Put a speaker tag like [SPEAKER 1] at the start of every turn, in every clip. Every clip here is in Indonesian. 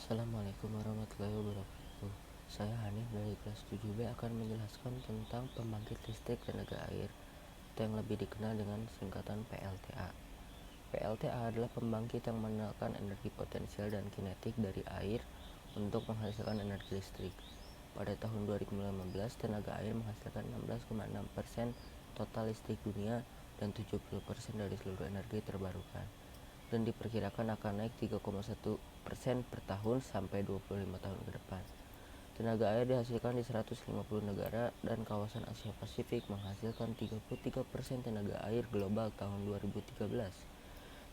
[SPEAKER 1] Assalamualaikum warahmatullahi wabarakatuh. Saya Hanif dari kelas 7B akan menjelaskan tentang pembangkit listrik tenaga air atau yang lebih dikenal dengan singkatan PLTA. PLTA adalah pembangkit yang mengandalkan energi potensial dan kinetik dari air untuk menghasilkan energi listrik. Pada tahun 2015, tenaga air menghasilkan 16,6% total listrik dunia dan 70% dari seluruh energi terbarukan, dan diperkirakan akan naik 3,1% per tahun sampai 25 tahun ke depan. Tenaga air dihasilkan di 150 negara dan kawasan Asia Pasifik menghasilkan 33% tenaga air global tahun 2013.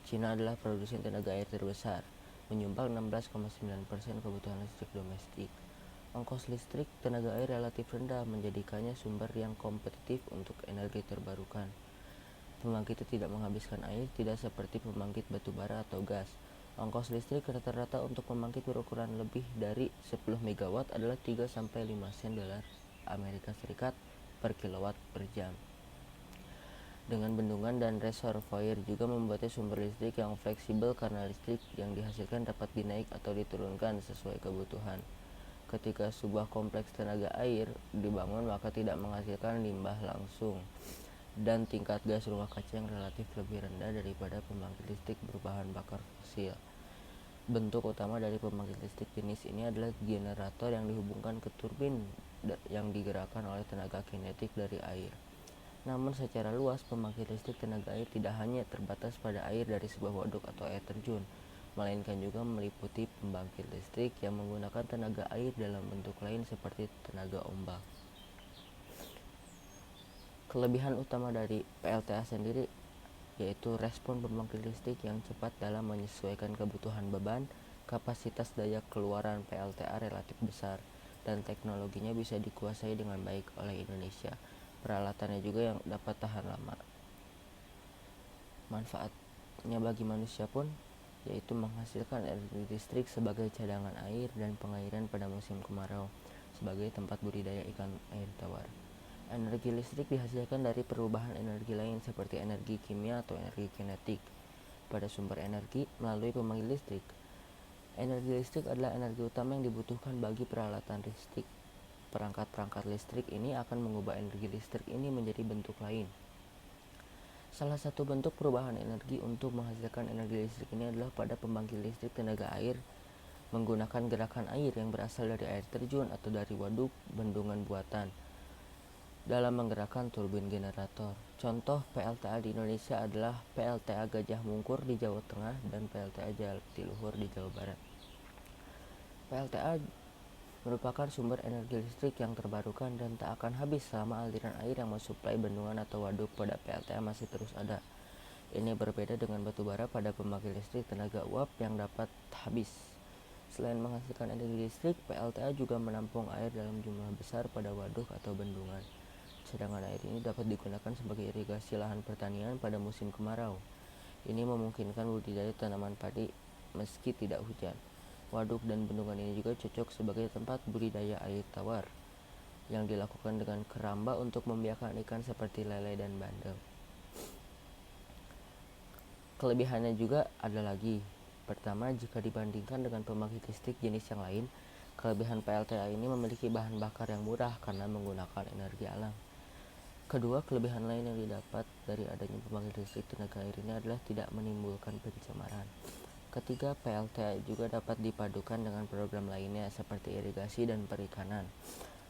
[SPEAKER 1] Cina adalah produsen tenaga air terbesar, menyumbang 16,9% kebutuhan listrik domestik. Ongkos listrik tenaga air relatif rendah menjadikannya sumber yang kompetitif untuk energi terbarukan. Pembangkit itu tidak menghabiskan air, tidak seperti pembangkit batu bara atau gas. Ongkos listrik rata-rata untuk pembangkit berukuran lebih dari 10 MW adalah 3-5 sen dolar Amerika Serikat per kilowatt per jam. Dengan bendungan dan reservoir juga membuatnya sumber listrik yang fleksibel karena listrik yang dihasilkan dapat dinaik atau diturunkan sesuai kebutuhan. Ketika sebuah kompleks tenaga air dibangun, maka tidak menghasilkan limbah langsung dan tingkat gas rumah kaca yang relatif lebih rendah daripada pembangkit listrik berbahan bakar fosil. Bentuk utama dari pembangkit listrik jenis ini adalah generator yang dihubungkan ke turbin yang digerakkan oleh tenaga kinetik dari air. Namun secara luas, pembangkit listrik tenaga air tidak hanya terbatas pada air dari sebuah waduk atau air terjun, melainkan juga meliputi pembangkit listrik yang menggunakan tenaga air dalam bentuk lain seperti tenaga ombak. Kelebihan utama dari PLTA sendiri yaitu respon pembangkit listrik yang cepat dalam menyesuaikan kebutuhan beban. Kapasitas daya keluaran PLTA relatif besar, dan teknologinya bisa dikuasai dengan baik oleh Indonesia. Peralatannya juga yang dapat tahan lama. Manfaatnya bagi manusia pun yaitu menghasilkan energi listrik sebagai cadangan air dan pengairan pada musim kemarau, sebagai tempat budidaya ikan air tawar. Energi listrik dihasilkan dari perubahan energi lain seperti energi kimia atau energi kinetik pada sumber energi melalui pembangkit listrik. Energi listrik adalah energi utama yang dibutuhkan bagi peralatan listrik. Perangkat-perangkat listrik ini akan mengubah energi listrik ini menjadi bentuk lain. Salah satu bentuk perubahan energi untuk menghasilkan energi listrik ini adalah pada pembangkit listrik tenaga air menggunakan gerakan air yang berasal dari air terjun atau dari waduk bendungan buatan dalam menggerakkan turbin generator. Contoh PLTA di Indonesia adalah PLTA Gajah Mungkur di Jawa Tengah dan PLTA Jatiluhur di Jawa Barat. PLTA merupakan sumber energi listrik yang terbarukan dan tak akan habis selama aliran air yang mensuplai bendungan atau waduk pada PLTA masih terus ada. Ini berbeda dengan batu bara pada pembangkit listrik tenaga uap yang dapat habis. Selain menghasilkan energi listrik, PLTA juga menampung air dalam jumlah besar pada waduk atau bendungan. Cadangan air ini dapat digunakan sebagai irigasi lahan pertanian pada musim kemarau. Ini memungkinkan budidaya tanaman padi meski tidak hujan. Waduk dan bendungan ini juga cocok sebagai tempat budidaya air tawar yang dilakukan dengan keramba untuk membiarkan ikan seperti lele dan bandeng. Kelebihannya juga ada lagi. Pertama, jika dibandingkan dengan pembangkit listrik jenis yang lain, kelebihan PLTA ini memiliki bahan bakar yang murah karena menggunakan energi alam. Kedua, kelebihan lain yang didapat dari adanya pembangkit listrik tenaga air ini adalah tidak menimbulkan pencemaran. Ketiga, PLTA juga dapat dipadukan dengan program lainnya seperti irigasi dan perikanan.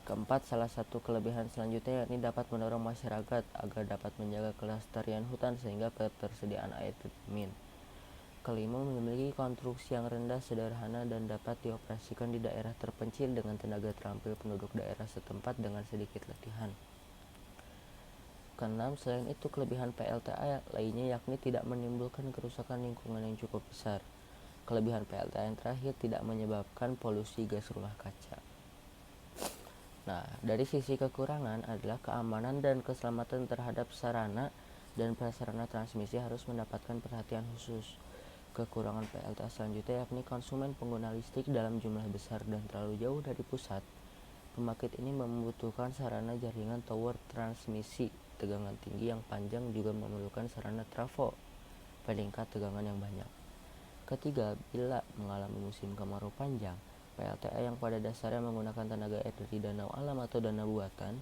[SPEAKER 1] Keempat, salah satu kelebihan selanjutnya yakni dapat mendorong masyarakat agar dapat menjaga kelestarian hutan sehingga ketersediaan air terjamin. Kelima, memiliki konstruksi yang rendah, sederhana, dan dapat dioperasikan di daerah terpencil dengan tenaga terampil penduduk daerah setempat dengan sedikit latihan. Keenam, selain itu kelebihan PLTA lainnya yakni tidak menimbulkan kerusakan lingkungan yang cukup besar. Kelebihan PLTA yang terakhir tidak menyebabkan polusi gas rumah kaca. Nah, dari sisi kekurangan adalah keamanan dan keselamatan terhadap sarana dan prasarana transmisi harus mendapatkan perhatian khusus. Kekurangan PLTA selanjutnya yakni konsumen pengguna listrik dalam jumlah besar dan terlalu jauh dari pusat. Pembangkit ini membutuhkan sarana jaringan tower transmisi tegangan tinggi yang panjang, juga memerlukan sarana trafo peningkat tegangan yang banyak. Ketiga, bila mengalami musim kemarau panjang, PLTA yang pada dasarnya menggunakan tenaga air dari danau alam atau danau buatan,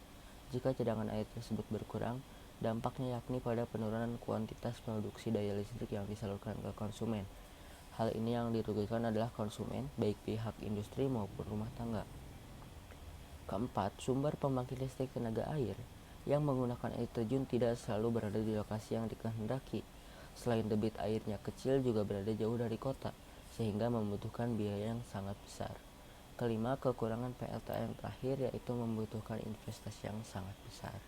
[SPEAKER 1] jika cadangan air tersebut berkurang, dampaknya yakni pada penurunan kuantitas produksi daya listrik yang disalurkan ke konsumen. Hal ini yang dirugikan adalah konsumen, baik pihak industri maupun rumah tangga. Keempat, sumber pembangkit listrik tenaga air yang menggunakan air terjun tidak selalu berada di lokasi yang dikehendaki. Selain debit airnya kecil, juga berada jauh dari kota, sehingga membutuhkan biaya yang sangat besar. Kelima, kekurangan PLTA yang terakhir yaitu membutuhkan investasi yang sangat besar.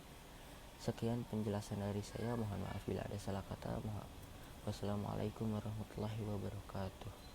[SPEAKER 1] Sekian penjelasan dari saya, mohon maaf bila ada salah kata. Wassalamualaikum warahmatullahi wabarakatuh.